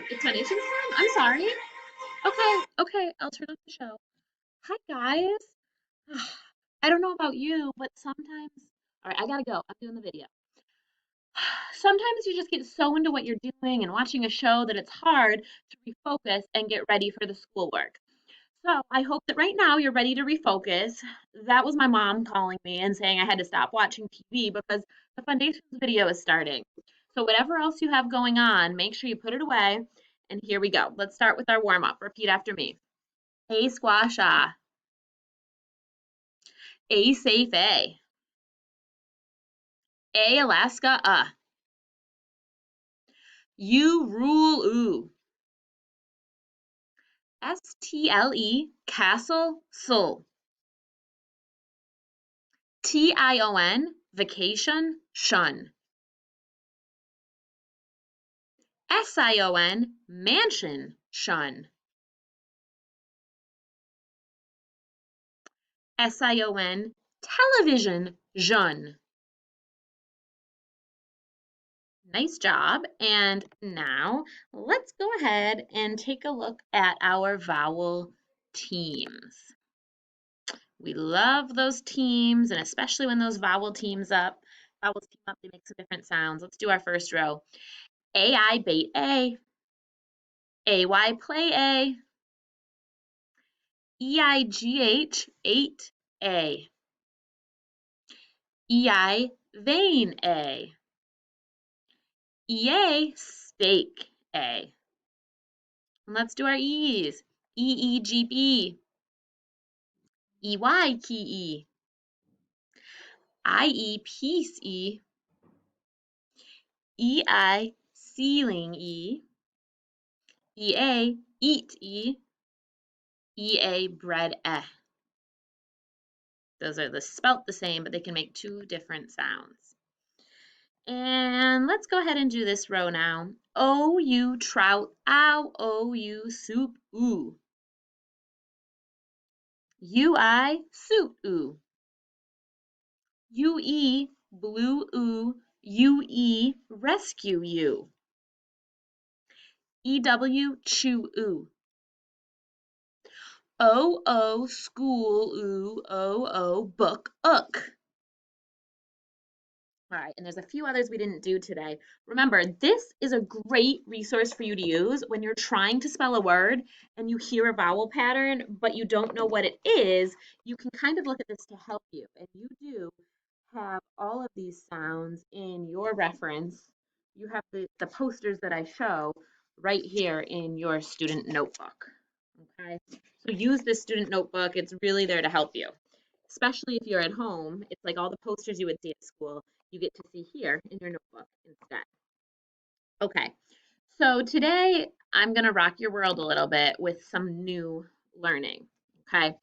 It's foundations time? I'm sorry. Okay, I'll turn on the show. Hi, guys. I don't know about you, but sometimes. All right, I gotta go. I'm doing the video. Sometimes you just get so into what you're doing and watching a show that it's hard to refocus and get ready for the schoolwork. So I hope that right now you're ready to refocus. That was my mom calling me and saying I had to stop watching TV because the foundations video is starting. So whatever else you have going on, make sure you put it away. And here we go. Let's start with our warm up. Repeat after me. A squash ah. A safe A. A Alaska You rule oo. STLE castle sul. TION vacation shun. SION mansion shun. SION television jeune. Nice job. And now let's go ahead and take a look at our vowel teams. We love those teams, and especially when those vowels team up, they make some different sounds. Let's do our first row. AI bait A. AY play A. EIGH 8A. EI vein A. EA steak A. And let's do our E's. EEGB. EY key E. IE piece E. EI ceiling E. EA eat E. EA bread eh. Those are spelt the same, but they can make two different sounds. And let's go ahead and do this row now. OU trout ow. OU soup oo. UI suit oo. UE blue oo. UE rescue you. EW chew oo. OO school oo. OO book ook. All right, and there's a few others we didn't do today. Remember, this is a great resource for you to use when you're trying to spell a word and you hear a vowel pattern, but you don't know what it is. You can kind of look at this to help you. And you do have all of these sounds in your reference. You have the posters that I show right here in your student notebook. Okay, so use this student notebook. It's really there to help you, especially if you're at home. It's like all the posters you would see at school, you get to see here in your notebook instead. Okay, so today I'm going to rock your world a little bit with some new learning. Okay,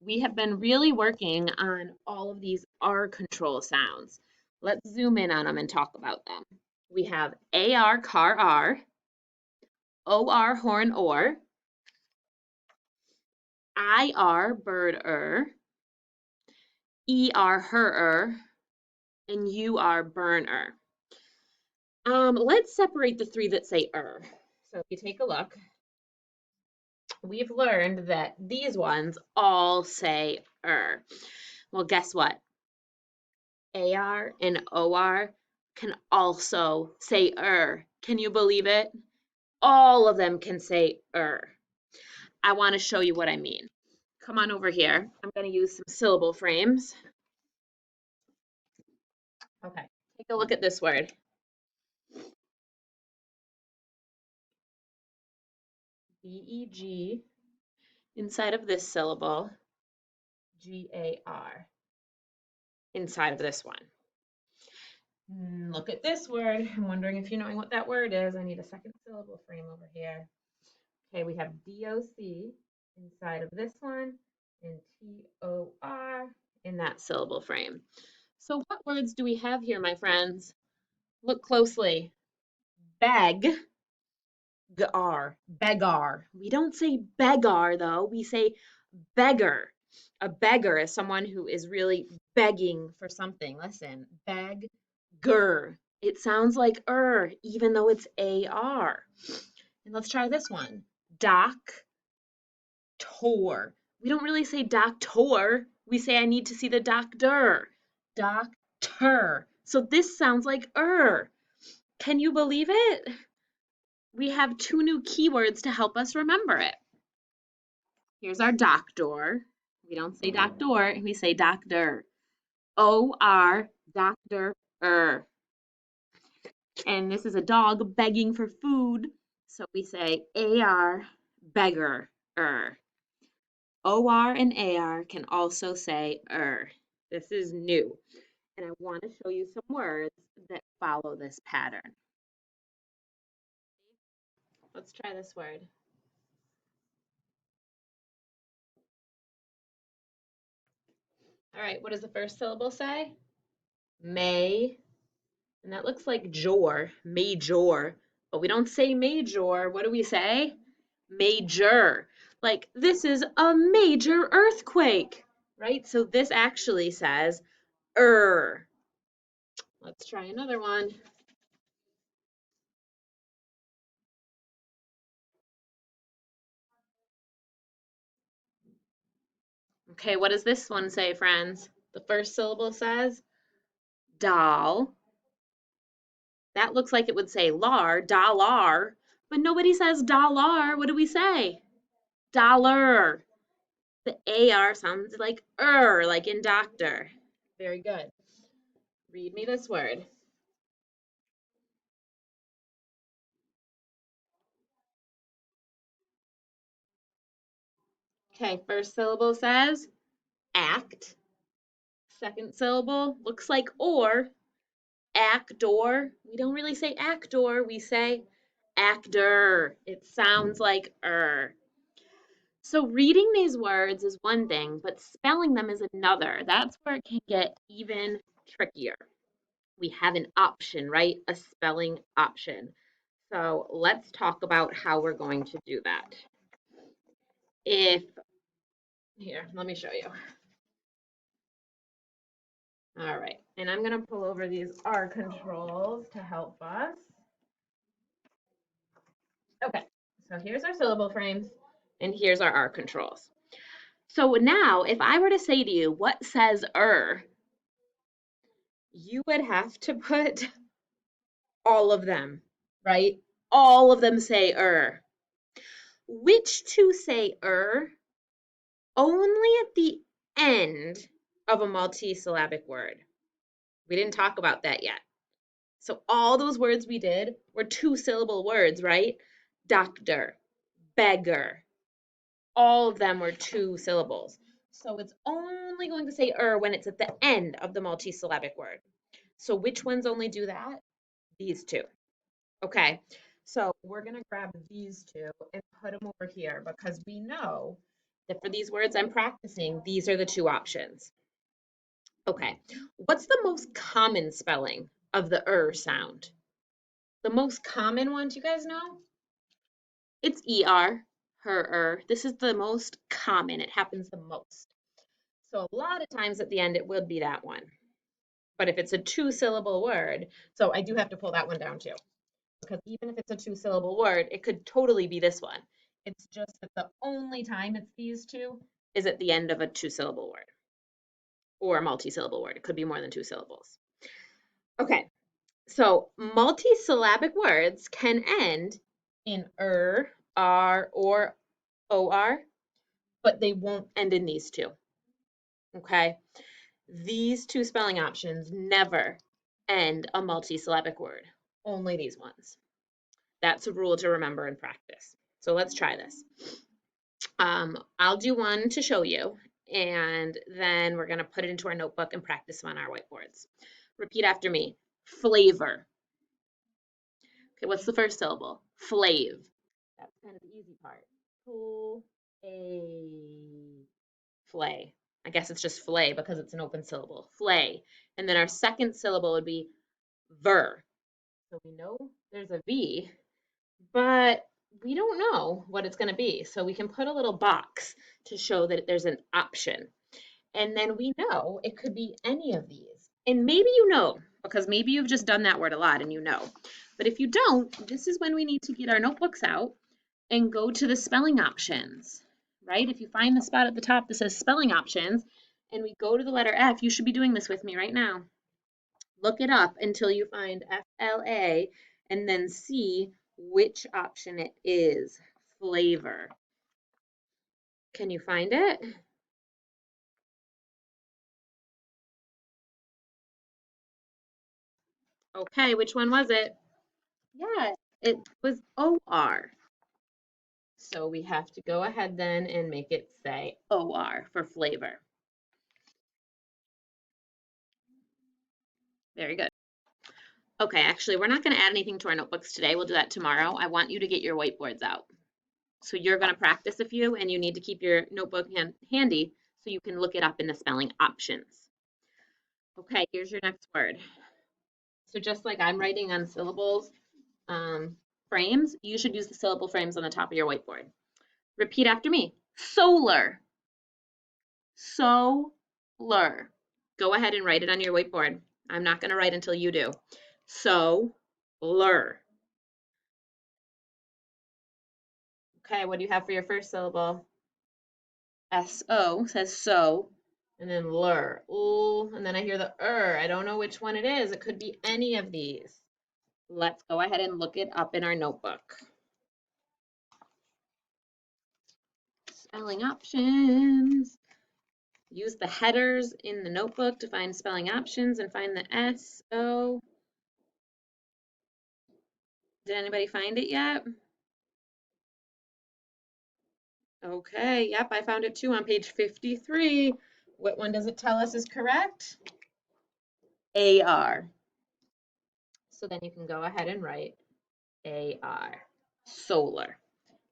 we have been really working on all of these R control sounds. Let's zoom in on them and talk about them. We have AR car R, OR horn or, IR bird ER her and UR burner. Let's separate the three that say So if you take a look, we've learned that these ones all say Well, guess what? AR and OR can also say Can you believe it? All of them can say I want to show you what I mean. Come on over here. I'm going to use some syllable frames. Okay, take a look at this word. BEG inside of this syllable, GAR inside of this one. Look at this word. I'm wondering if you're knowing what that word is. I need a second syllable frame over here. Okay, we have DOC inside of this one and TOR in that syllable frame. So what words do we have here, my friends? Look closely. Beg, beggar. We don't say beggar though, we say beggar. A beggar is someone who is really begging for something. Listen, beggar. It sounds like even though it's AR. And let's try this one. Doctor. We don't really say doctor. We say I need to see the doctor. Doctor. So this sounds like Can you believe it? We have two new keywords to help us remember it. Here's our doctor. We don't say doctor, we say doctor. O-R, doctor. And this is a dog begging for food. So we say A-R, beggar. O-R and A-R can also say This is new. And I want to show you some words that follow this pattern. Let's try this word. All right, what does the first syllable say? May. And that looks like jor, major. But we don't say major. What do we say? Major. Like, this is a major earthquake, right? So this actually says Let's try another one. Okay, what does this one say, friends? The first syllable says doll. That looks like it would say dollar, but nobody says dollar. What do we say? Dollar. The AR sounds like like in doctor. Very good. Read me this word. Okay, first syllable says act. Second syllable looks like actor. We don't really say actor, we say actor. It sounds like So reading these words is one thing, but spelling them is another. That's where it can get even trickier. We have an option, right? A spelling option. So let's talk about how we're going to do that. Here, let me show you. All right, and I'm gonna pull over these R controls to help us. Okay, so here's our syllable frames, and here's our R controls. So now, if I were to say to you, what says you would have to put all of them, right? All of them say Which two say only at the end of a multisyllabic word. We didn't talk about that yet. So all those words we did were two-syllable words, right? Doctor, beggar, all of them were two syllables. So it's only going to say when it's at the end of the multisyllabic word. So which ones only do that? These two. Okay, so we're going to grab these two and put them over here because we know that for these words I'm practicing, these are the two options. Okay, what's the most common spelling of the sound? The most common one, do you guys know? It's ER, her, This is the most common. It happens the most. So a lot of times at the end, it will be that one. But if it's a two-syllable word, so I do have to pull that one down too. Because even if it's a two-syllable word, it could totally be this one. It's just that the only time it's these two is at the end of a two-syllable word or a multi-syllable word. It could be more than two syllables. Okay, so multi-syllabic words can end in R, or OR, but they won't end in these two. Okay, these two spelling options never end a multi-syllabic word, only these ones. That's a rule to remember and practice. So let's try this. I'll do one to show you, and then we're going to put it into our notebook and practice on our whiteboards. Repeat after me. Flavor. Okay, what's the first syllable? Flave. That's kind of the easy part. Flay. I guess it's just flay because it's an open syllable. Flay. And then our second syllable would be ver. So we know there's a V, but we don't know what it's going to be. So we can put a little box to show that there's an option. And then we know it could be any of these. And maybe you know, because maybe you've just done that word a lot and you know. But if you don't, this is when we need to get our notebooks out and go to the spelling options, right? If you find the spot at the top that says spelling options and we go to the letter F, you should be doing this with me right now. Look it up until you find FLA and then see which option it is. Flavor. Can you find it? Okay, which one was it? Yeah, it was OR. So we have to go ahead then and make it say OR for flavor. Very good. Okay, actually, we're not going to add anything to our notebooks today. We'll do that tomorrow. I want you to get your whiteboards out. So you're going to practice a few, and you need to keep your notebook handy so you can look it up in the spelling options. Okay, here's your next word. So just like I'm writing on syllables frames, you should use the syllable frames on the top of your whiteboard. Repeat after me. Solar. Solar. Go ahead and write it on your whiteboard. I'm not going to write until you do. Solar. Okay, what do you have for your first syllable? S-O says so, and then lur. Ooh, and then I hear the I don't know which one it is. It could be any of these. Let's go ahead and look it up in our notebook. Spelling options. Use the headers in the notebook to find spelling options and find the S-O. Did anybody find it yet? Okay, yep, I found it too on page 53. What one does it tell us is correct? AR. So then you can go ahead and write AR, solar.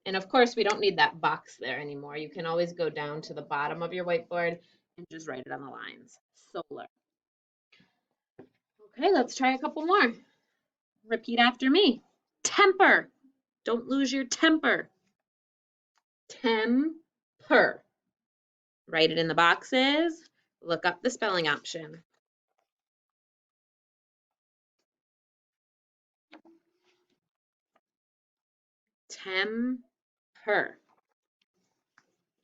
And of course, we don't need that box there anymore. You can always go down to the bottom of your whiteboard and just write it on the lines, solar. Okay, let's try a couple more. Repeat after me. Temper. Don't lose your temper. Temper. Write it in the boxes. Look up the spelling option. Temper.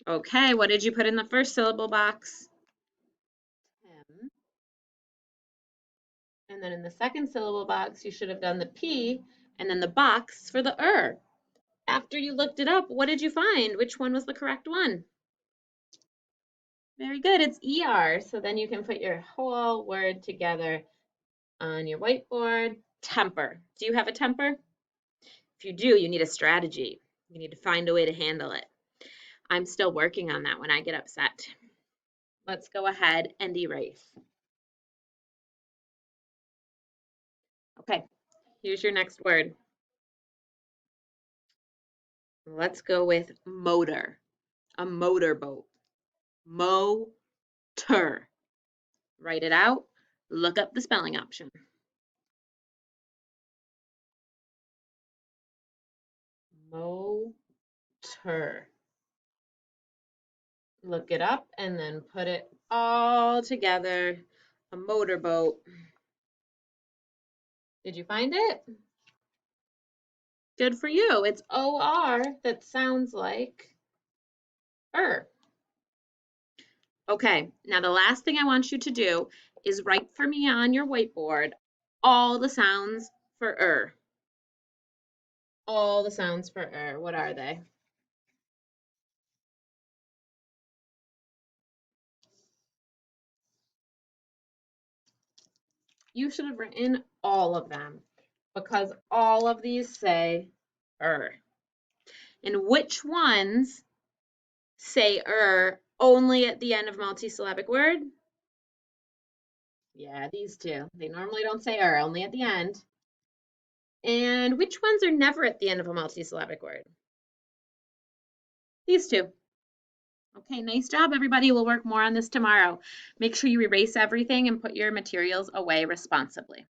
Okay, what did you put in the first syllable box? Tem. And then in the second syllable box, you should have done the P and then the box for the After you looked it up, what did you find? Which one was the correct one? Very good, it's ER. So then you can put your whole word together on your whiteboard. Temper. Do you have a temper? If you do, you need a strategy. You need to find a way to handle it. I'm still working on that when I get upset. Let's go ahead and erase. Okay, here's your next word. Let's go with motor. A motorboat. Motor. Write it out. Look up the spelling option. Motor. Look it up and then put it all together. A motorboat. Did you find it? Good for you. It's OR that sounds like Okay, now the last thing I want you to do is write for me on your whiteboard all the sounds for All the sounds for What are they? You should have written all of them because all of these say And which ones say only at the end of a multisyllabic word? Yeah, these two. They normally don't say only at the end. And which ones are never at the end of a multisyllabic word? These two. Okay, nice job, everybody. We'll work more on this tomorrow. Make sure you erase everything and put your materials away responsibly.